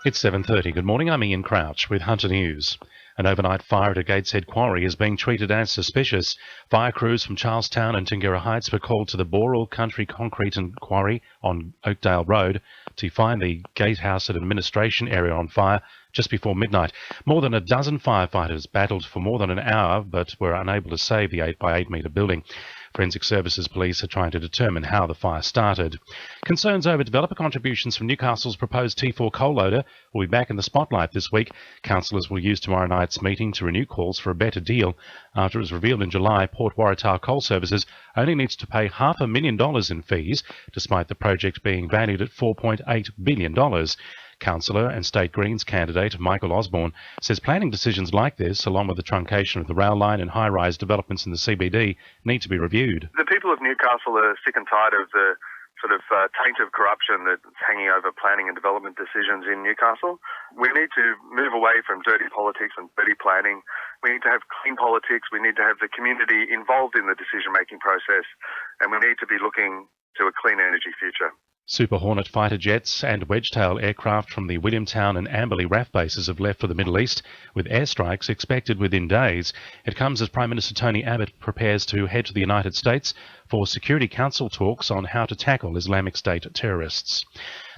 It's 7:30. Good morning, I'm Ian Crouch with Hunter News. An overnight fire at a Gateshead quarry is being treated as suspicious. Fire crews from Charlestown and Tingira Heights were called to the Boral Country Concrete and Quarry on Oakdale Road to find the gatehouse and administration area on fire just before midnight. More than a dozen firefighters battled for more than an hour but were unable to save the 8-by-8 metre building. Forensic Services Police are trying to determine how the fire started. Concerns over developer contributions from Newcastle's proposed T4 coal loader will be back in the spotlight this week. Councillors will use tomorrow night's meeting to renew calls for a better deal. After it was revealed in July, Port Waratah Coal Services only needs to pay $500,000 in fees, despite the project being valued at $4.8 billion. Councillor and State Greens candidate Michael Osborne says planning decisions like this, along with the truncation of the rail line and high-rise developments in the CBD, need to be reviewed. The people of Newcastle are sick and tired of the taint of corruption that's hanging over planning and development decisions in Newcastle. We need to move away from dirty politics and dirty planning. We need to have clean politics. We need to have the community involved in the decision-making process, and we need to be looking to a clean energy future. Super Hornet fighter jets and Wedgetail aircraft from the Williamtown and Amberley RAF bases have left for the Middle East, with airstrikes expected within days. It comes as Prime Minister Tony Abbott prepares to head to the United States for Security Council talks on how to tackle Islamic State terrorists.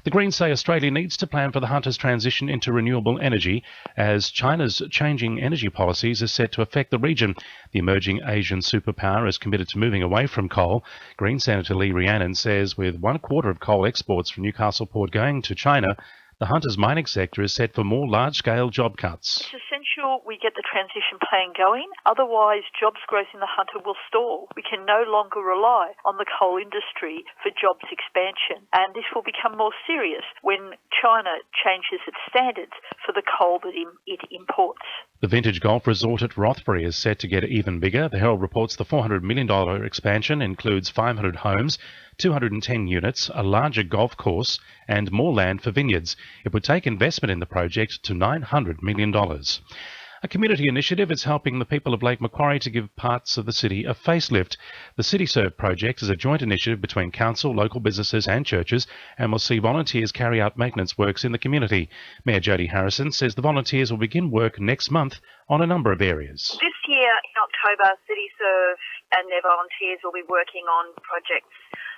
The Greens say Australia needs to plan for the Hunters' transition into renewable energy, as China's changing energy policies are set to affect the region. The emerging Asian superpower is committed to moving away from coal. Green Senator Lee Rhiannon says with 1/4 of coal exports from Newcastle Port going to China, the Hunters' mining sector is set for more large-scale job cuts. It's essential we get the transition plan going, otherwise jobs growth in the Hunter will stall. We can no longer rely on the coal industry for jobs expansion, and this will become more serious when China changes its standards for the coal that it imports. The vintage golf resort at Rothbury is set to get even bigger. The Herald reports the $400 million expansion includes 500 homes, 210 units, a larger golf course and more land for vineyards. It would take investment in the project to $900 million. A community initiative is helping the people of Lake Macquarie to give parts of the city a facelift. The CityServe project is a joint initiative between council, local businesses and churches and will see volunteers carry out maintenance works in the community. Mayor Jody Harrison says the volunteers will begin work next month on a number of areas. This year in October, CityServe and their volunteers will be working on projects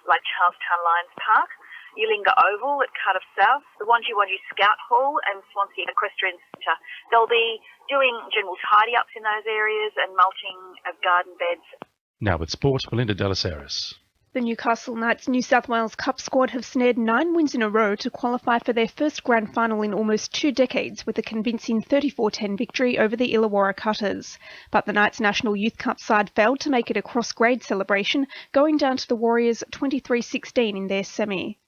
like Charlestown Lions Park, Yulinga Oval at Cardiff South, the Wonji Scout Hall and Swansea Equestrian Centre. They'll be doing general tidy-ups in those areas and mulching of garden beds. Now with sport, Belinda Delaceres. The Newcastle Knights New South Wales Cup squad have snared 9 wins in a row to qualify for their first grand final in almost 2 decades with a convincing 34-10 victory over the Illawarra Cutters. But the Knights National Youth Cup side failed to make it a cross-grade celebration, going down to the Warriors 23-16 in their semi.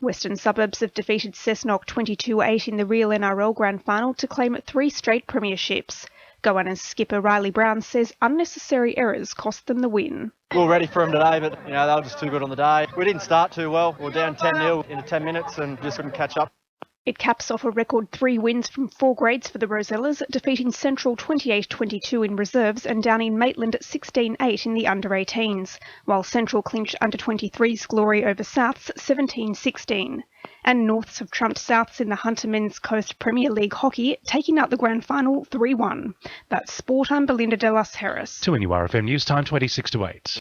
Western Suburbs have defeated Cessnock 22-8 in the Real NRL Grand Final to claim 3 straight premierships. Goannas skipper Riley Brown says unnecessary errors cost them the win. We were ready for them today, but they were just too good on the day. We didn't start too well. We were down 10-0 in 10 minutes and just couldn't catch up. It caps off a record 3 wins from 4 grades for the Rosellas, defeating Central 28-22 in reserves and downing Maitland 16-8 in the under-18s, while Central clinched under-23's glory over Souths 17-16. And Norths have trumped Souths in the Hunter Men's Coast Premier League hockey, taking out the grand final 3-1. That's sport. I'm Belinda Delas Harris. To NURFM News Time 26 to 8.